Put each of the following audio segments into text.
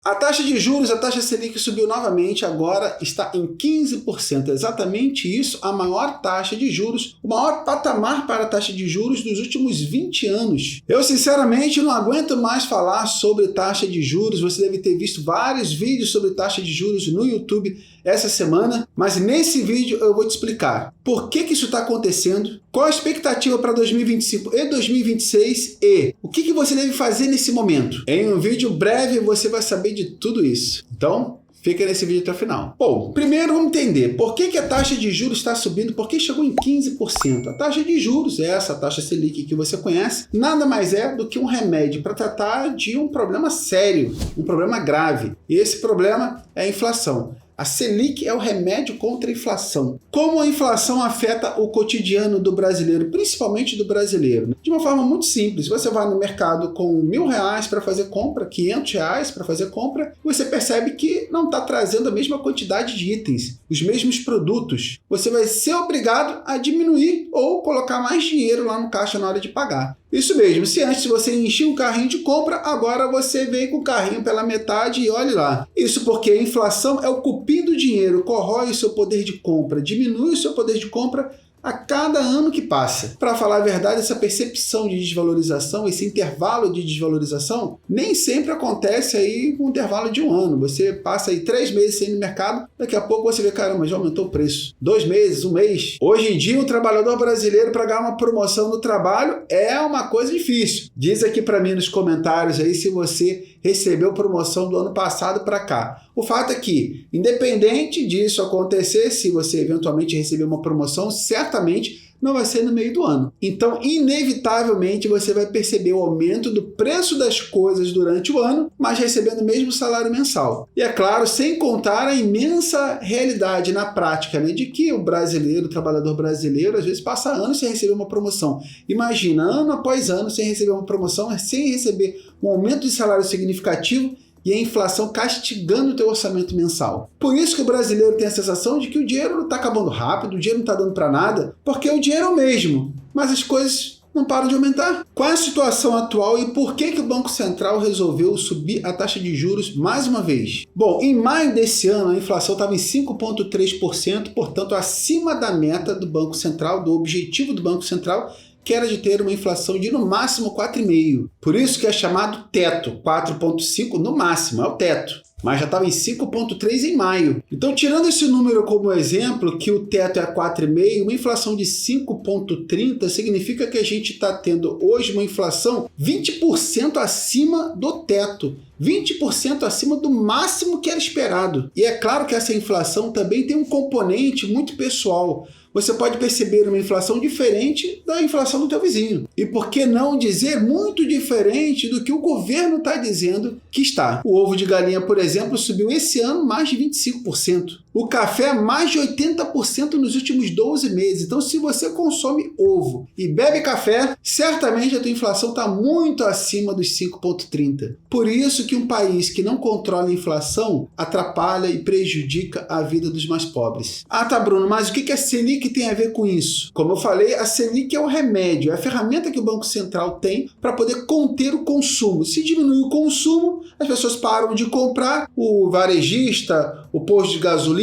A taxa de juros, a taxa Selic subiu novamente, agora está em 15%. É exatamente isso, a maior taxa de juros, o maior patamar para a taxa de juros dos últimos 20 anos. Eu, sinceramente, não aguento mais falar sobre taxa de juros. Você deve ter visto vários vídeos sobre taxa de juros no YouTube essa semana, mas nesse vídeo eu vou te explicar por que isso está acontecendo, qual a expectativa para 2025 e 2026 e o que você deve fazer nesse momento. Em um vídeo breve você vai saber de tudo isso. Então, fica nesse vídeo até o final. Bom, primeiro vamos entender por que a taxa de juros está subindo, por que chegou em 15%. A taxa de juros, essa taxa Selic que você conhece, nada mais é do que um remédio para tratar de um problema sério, um problema grave. E esse problema é a inflação. A Selic é o remédio contra a inflação. Como a inflação afeta o cotidiano do brasileiro, principalmente do brasileiro? De uma forma muito simples. Você vai no mercado com R$1.000 para fazer compra, R$500 para fazer compra, e você percebe que não está trazendo a mesma quantidade de itens, os mesmos produtos. Você vai ser obrigado a diminuir ou colocar mais dinheiro lá no caixa na hora de pagar. Isso mesmo, se antes você enchia um carrinho de compra, agora você vem com o carrinho pela metade e olhe lá. Isso porque a inflação é o cupim do dinheiro, corrói o seu poder de compra, diminui o seu poder de compra a cada ano que passa. Para falar a verdade, essa percepção de desvalorização, esse intervalo de desvalorização, nem sempre acontece aí com um intervalo de um ano. Você passa aí 3 meses sem ir no mercado, daqui a pouco você vê, caramba, já aumentou o preço. 2 meses, 1 mês. Hoje em dia, o trabalhador brasileiro para ganhar uma promoção no trabalho é uma coisa difícil. Diz aqui para mim nos comentários aí se você recebeu promoção do ano passado para cá. O fato é que, independente disso acontecer, se você eventualmente receber uma promoção, certamente não vai ser no meio do ano. Então, inevitavelmente, você vai perceber o aumento do preço das coisas durante o ano, mas recebendo o mesmo salário mensal. E é claro, sem contar a imensa realidade na prática, né, de que o brasileiro, o trabalhador brasileiro, às vezes passa anos sem receber uma promoção. Imagina, ano após ano, sem receber uma promoção, sem receber um aumento de salário significativo, e a inflação castigando o teu orçamento mensal. Por isso que o brasileiro tem a sensação de que o dinheiro não está acabando rápido, o dinheiro não está dando para nada, porque o dinheiro é o mesmo, mas as coisas não param de aumentar. Qual é a situação atual e por que o Banco Central resolveu subir a taxa de juros mais uma vez? Bom, em maio desse ano a inflação estava em 5,3%, portanto acima da meta do Banco Central, do objetivo do Banco Central, que era de ter uma inflação de no máximo 4,5%. Por isso que é chamado teto, 4,5% no máximo, é o teto. Mas já estava em 5,3% em maio. Então, tirando esse número como exemplo, que o teto é 4,5%, uma inflação de 5,30% significa que a gente está tendo hoje uma inflação 20% acima do teto. 20% acima do máximo que era esperado. E é claro que essa inflação também tem um componente muito pessoal. Você pode perceber uma inflação diferente da inflação do teu vizinho. E por que não dizer muito diferente do que o governo está dizendo que está? O ovo de galinha, por exemplo, subiu esse ano mais de 25%. O café mais de 80% nos últimos 12 meses. Então, se você consome ovo e bebe café, certamente a tua inflação está muito acima dos 5,30%. Por isso que um país que não controla a inflação atrapalha e prejudica a vida dos mais pobres. Ah, tá, Bruno, mas o que a Selic tem a ver com isso? Como eu falei, a Selic é o remédio, é a ferramenta que o Banco Central tem para poder conter o consumo. Se diminuir o consumo, as pessoas param de comprar, o varejista, o posto de gasolina,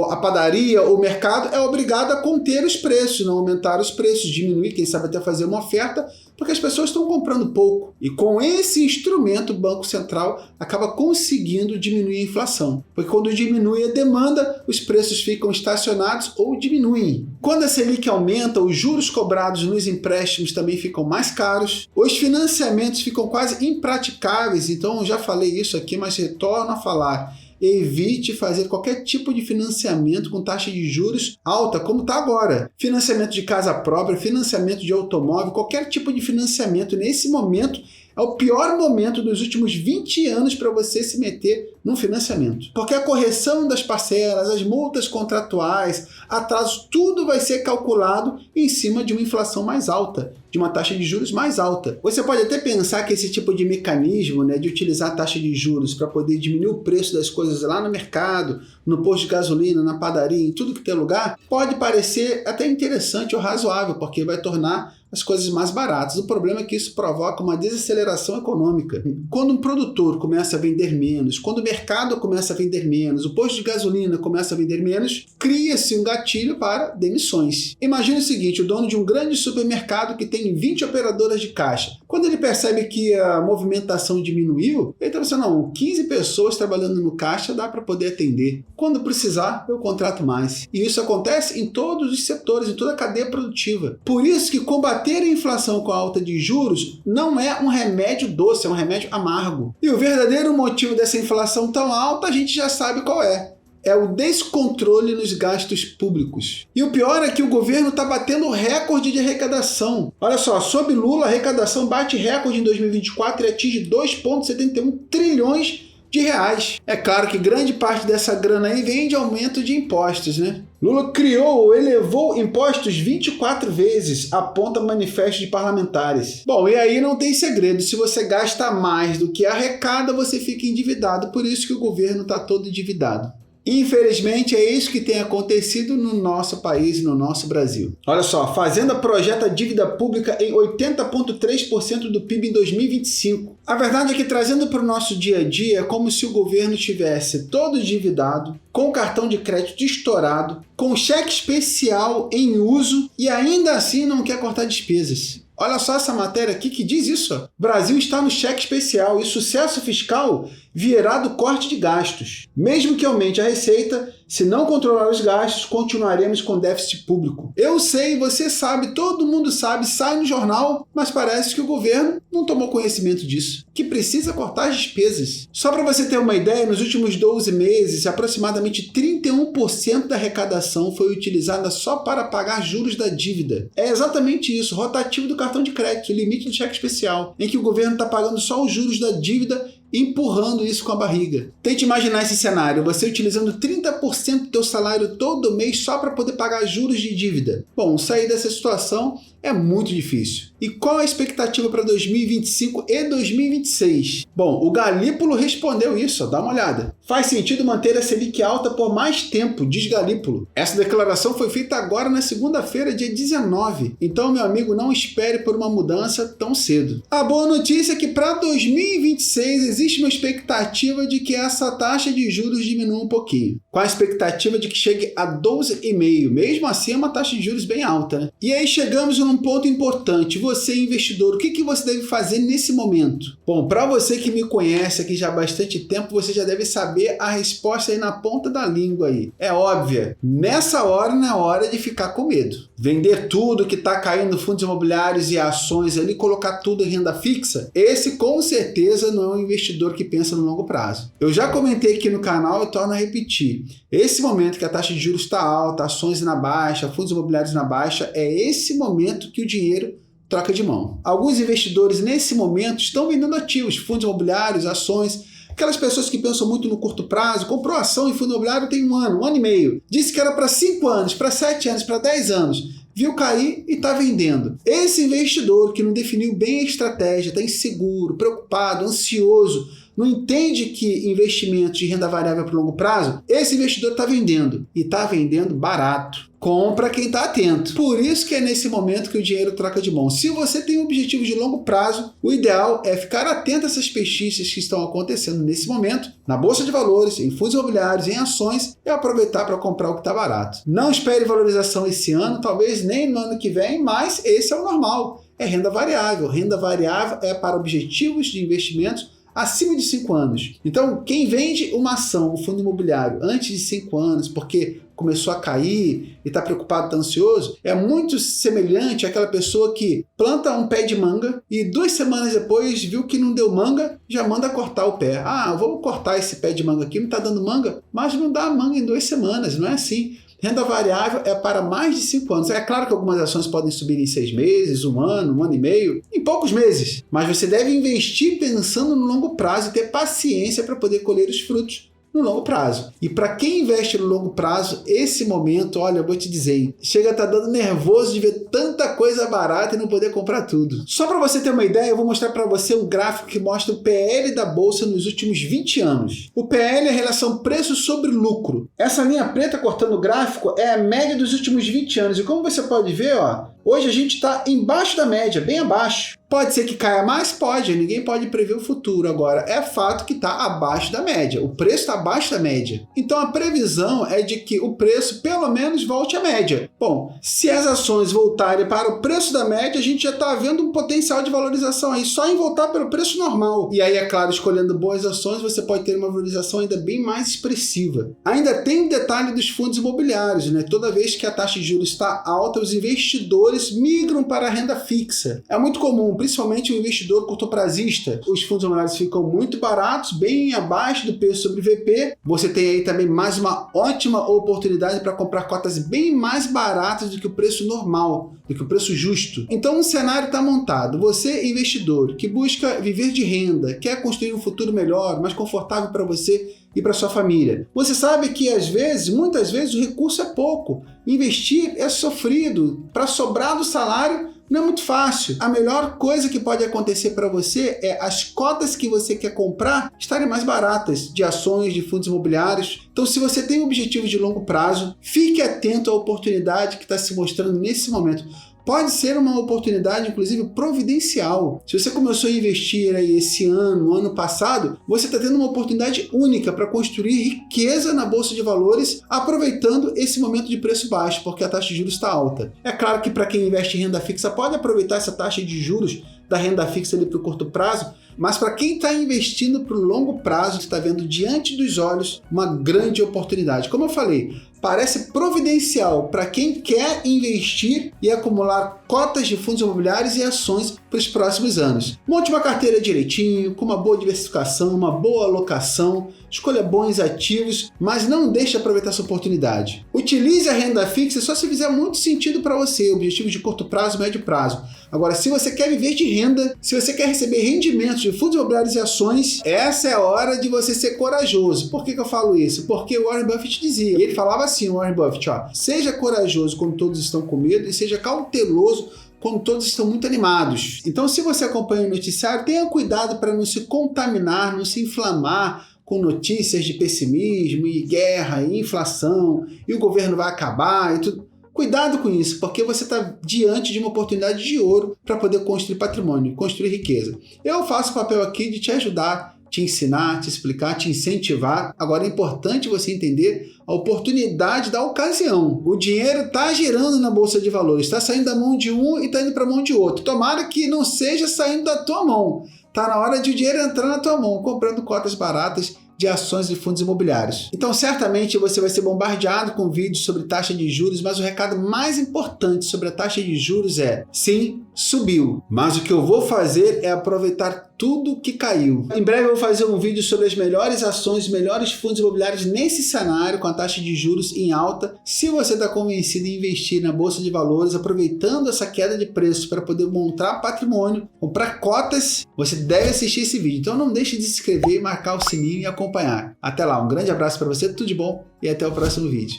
a padaria, o mercado é obrigado a conter os preços, não aumentar os preços, diminuir, quem sabe até fazer uma oferta, porque as pessoas estão comprando pouco. E com esse instrumento, o Banco Central acaba conseguindo diminuir a inflação. Porque quando diminui a demanda, os preços ficam estacionados ou diminuem. Quando a Selic aumenta, os juros cobrados nos empréstimos também ficam mais caros. Os financiamentos ficam quase impraticáveis. Então, eu já falei isso aqui, mas retorno a falar. Evite fazer qualquer tipo de financiamento com taxa de juros alta, como está agora. Financiamento de casa própria, financiamento de automóvel, qualquer tipo de financiamento nesse momento é o pior momento dos últimos 20 anos para você se meter num financiamento. Porque a correção das parcelas, as multas contratuais, atrasos, tudo vai ser calculado em cima de uma inflação mais alta, de uma taxa de juros mais alta. Você pode até pensar que esse tipo de mecanismo, né, de utilizar a taxa de juros para poder diminuir o preço das coisas lá no mercado, no posto de gasolina, na padaria, em tudo que tem lugar, pode parecer até interessante ou razoável, porque vai tornar as coisas mais baratas. O problema é que isso provoca uma desaceleração econômica. Quando um produtor começa a vender menos, quando o mercado começa a vender menos, o posto de gasolina começa a vender menos, cria-se um gatilho para demissões. Imagine o seguinte, o dono de um grande supermercado que tem 20 operadoras de caixa. Quando ele percebe que a movimentação diminuiu, ele está pensando, não, 15 pessoas trabalhando no caixa dá para poder atender. Quando precisar, eu contrato mais. E isso acontece em todos os setores, em toda a cadeia produtiva. Por isso que combater a inflação com a alta de juros não é um remédio doce, é um remédio amargo. E o verdadeiro motivo dessa inflação tão alta a gente já sabe qual é. É o descontrole nos gastos públicos. E o pior é que o governo está batendo recorde de arrecadação. Olha só, sob Lula, a arrecadação bate recorde em 2024 e atinge 2,71 trilhões de reais. É claro que grande parte dessa grana aí vem de aumento de impostos, né? Lula criou ou elevou impostos 24 vezes, aponta manifesto de parlamentares. Bom, e aí não tem segredo, se você gasta mais do que arrecada, você fica endividado, por isso que o governo está todo endividado. Infelizmente, é isso que tem acontecido no nosso país, no nosso Brasil. Olha só, a Fazenda projeta dívida pública em 80,3% do PIB em 2025. A verdade é que, trazendo para o nosso dia a dia, é como se o governo tivesse todo endividado, com cartão de crédito estourado, com cheque especial em uso e ainda assim não quer cortar despesas. Olha só essa matéria aqui que diz isso. O Brasil está no cheque especial e sucesso fiscal virá do corte de gastos. Mesmo que aumente a receita, se não controlar os gastos, continuaremos com déficit público. Eu sei, você sabe, todo mundo sabe, sai no jornal, mas parece que o governo não tomou conhecimento disso, que precisa cortar as despesas. Só para você ter uma ideia, nos últimos 12 meses, aproximadamente 31% da arrecadação foi utilizada só para pagar juros da dívida. É exatamente isso, rotativo do cartão de crédito, limite do cheque especial, em que o governo está pagando só os juros da dívida, empurrando isso com a barriga. Tente imaginar esse cenário, você utilizando 30% do teu salário todo mês só para poder pagar juros de dívida. Bom, sair dessa situação é muito difícil. E qual a expectativa para 2025 e 2026? Bom, o Galípolo respondeu isso, dá uma olhada. Faz sentido manter a Selic alta por mais tempo, diz Galípolo. Essa declaração foi feita agora na segunda-feira, dia 19. Então, meu amigo, não espere por uma mudança tão cedo. A boa notícia é que para 2026 existe uma expectativa de que essa taxa de juros diminua um pouquinho, com a expectativa de que chegue a 12,5%. Mesmo assim, é uma taxa de juros bem alta, né? E aí chegamos num ponto importante. Você, investidor, o que você deve fazer nesse momento? Bom, para você que me conhece aqui já há bastante tempo, você já deve saber a resposta aí na ponta da língua aí. É óbvia. Nessa hora não é hora de ficar com medo. Vender tudo que está caindo, fundos imobiliários e ações ali, colocar tudo em renda fixa, esse com certeza não é um investidor que pensa no longo prazo. Eu já comentei aqui no canal e torno a repetir. Esse momento que a taxa de juros está alta, ações na baixa, fundos imobiliários na baixa, é esse momento que o dinheiro troca de mão. Alguns investidores nesse momento estão vendendo ativos, fundos imobiliários, ações. Aquelas pessoas que pensam muito no curto prazo, comprou ação em fundo imobiliário tem um ano e meio. Disse que era para 5 anos, para 7 anos, para 10 anos. Viu cair e está vendendo. Esse investidor que não definiu bem a estratégia, está inseguro, preocupado, ansioso, não entende que investimentos de renda variável para longo prazo, esse investidor está vendendo. E está vendendo barato. Compra quem está atento. Por isso que é nesse momento que o dinheiro troca de mão. Se você tem um objetivo de longo prazo, o ideal é ficar atento a essas pesquisas que estão acontecendo nesse momento, na Bolsa de Valores, em fundos imobiliários, em ações, e aproveitar para comprar o que está barato. Não espere valorização esse ano, talvez nem no ano que vem, mas esse é o normal. É renda variável. Renda variável é para objetivos de investimentos acima de 5 anos. Então, quem vende uma ação, um fundo imobiliário, antes de 5 anos, porque começou a cair e está preocupado, está ansioso, é muito semelhante àquela pessoa que planta um pé de manga e 2 semanas depois viu que não deu manga, já manda cortar o pé. Ah, vamos cortar esse pé de manga aqui, não está dando manga, mas não dá manga em 2 semanas, não é assim. Renda variável é para mais de 5 anos. É claro que algumas ações podem subir em 6 meses, 1 ano e meio, em poucos meses. Mas você deve investir pensando no longo prazo e ter paciência para poder colher os frutos no longo prazo. E para quem investe no longo prazo, esse momento, olha, eu vou te dizer, hein, chega a estar dando nervoso de ver tanta coisa barata e não poder comprar tudo. Só para você ter uma ideia, eu vou mostrar para você um gráfico que mostra o PL da Bolsa nos últimos 20 anos. O PL é a relação preço sobre lucro. Essa linha preta cortando o gráfico é a média dos últimos 20 anos. E como você pode ver, ó, Hoje a gente está embaixo da média, bem abaixo. Pode ser que caia mais? Pode, ninguém pode prever o futuro. Agora, é fato que está abaixo da média, o preço está abaixo da média. Então a previsão é de que o preço pelo menos volte à média. Bom, se as ações voltarem para o preço da média, a gente já está vendo um potencial de valorização aí, só em voltar pelo preço normal. E aí, é claro, escolhendo boas ações, você pode ter uma valorização ainda bem mais expressiva. Ainda tem o detalhe dos fundos imobiliários, né? Toda vez que a taxa de juros está alta, os investidores migram para a renda fixa. É muito comum, principalmente o investidor curtoprazista. Os fundos imobiliários ficam muito baratos, bem abaixo do preço sobre VP. Você tem aí também mais uma ótima oportunidade para comprar cotas bem mais baratas do que o preço normal, do que o preço justo. Então, um cenário está montado. Você, investidor, que busca viver de renda, quer construir um futuro melhor, mais confortável para você e para sua família. Você sabe que às vezes, muitas vezes, o recurso é pouco. Investir é sofrido. Para sobrar do salário, não é muito fácil. A melhor coisa que pode acontecer para você é as cotas que você quer comprar estarem mais baratas, de ações, de fundos imobiliários. Então, se você tem um objetivo de longo prazo, fique atento à oportunidade que está se mostrando nesse momento. Pode ser uma oportunidade, inclusive, providencial. Se você começou a investir aí esse ano, ano passado, você está tendo uma oportunidade única para construir riqueza na Bolsa de Valores, aproveitando esse momento de preço baixo, porque a taxa de juros está alta. É claro que para quem investe em renda fixa, pode aproveitar essa taxa de juros da renda fixa ali para o curto prazo, mas para quem está investindo para o longo prazo, está vendo diante dos olhos uma grande oportunidade. Como eu falei, parece providencial para quem quer investir e acumular cotas de fundos imobiliários e ações para os próximos anos. Monte uma carteira direitinho, com uma boa diversificação, uma boa alocação, escolha bons ativos, mas não deixe de aproveitar essa oportunidade. Utilize a renda fixa só se fizer muito sentido para você, objetivos de curto prazo, médio prazo. Agora, se você quer viver de renda, se você quer receber rendimentos de fundos imobiliários e ações, essa é a hora de você ser corajoso. Por que eu falo isso? Porque o Warren Buffett dizia, e ele falava assim, o Warren Buffett, seja corajoso quando todos estão com medo e seja cauteloso quando todos estão muito animados. Então, se você acompanha o noticiário, tenha cuidado para não se contaminar, não se inflamar com notícias de pessimismo e guerra e inflação, e o governo vai acabar e tudo. Cuidado com isso, porque você está diante de uma oportunidade de ouro para poder construir patrimônio, construir riqueza. Eu faço o papel aqui de te ajudar, te ensinar, te explicar, te incentivar. Agora é importante você entender a oportunidade da ocasião. O dinheiro está girando na Bolsa de Valores, está saindo da mão de um e está indo para a mão de outro. Tomara que não seja saindo da tua mão. Está na hora de o dinheiro entrar na tua mão, comprando cotas baratas de ações de fundos imobiliários. Então, certamente você vai ser bombardeado com vídeos sobre taxa de juros, mas o recado mais importante sobre a taxa de juros é: sim, subiu, mas o que eu vou fazer é aproveitar tudo que caiu. Em breve eu vou fazer um vídeo sobre as melhores ações, melhores fundos imobiliários nesse cenário com a taxa de juros em alta. Se você está convencido em investir na Bolsa de Valores, aproveitando essa queda de preço para poder montar patrimônio, comprar cotas, você deve assistir esse vídeo. Então não deixe de se inscrever, marcar o sininho e acompanhar. Até lá, um grande abraço para você, tudo de bom e até o próximo vídeo.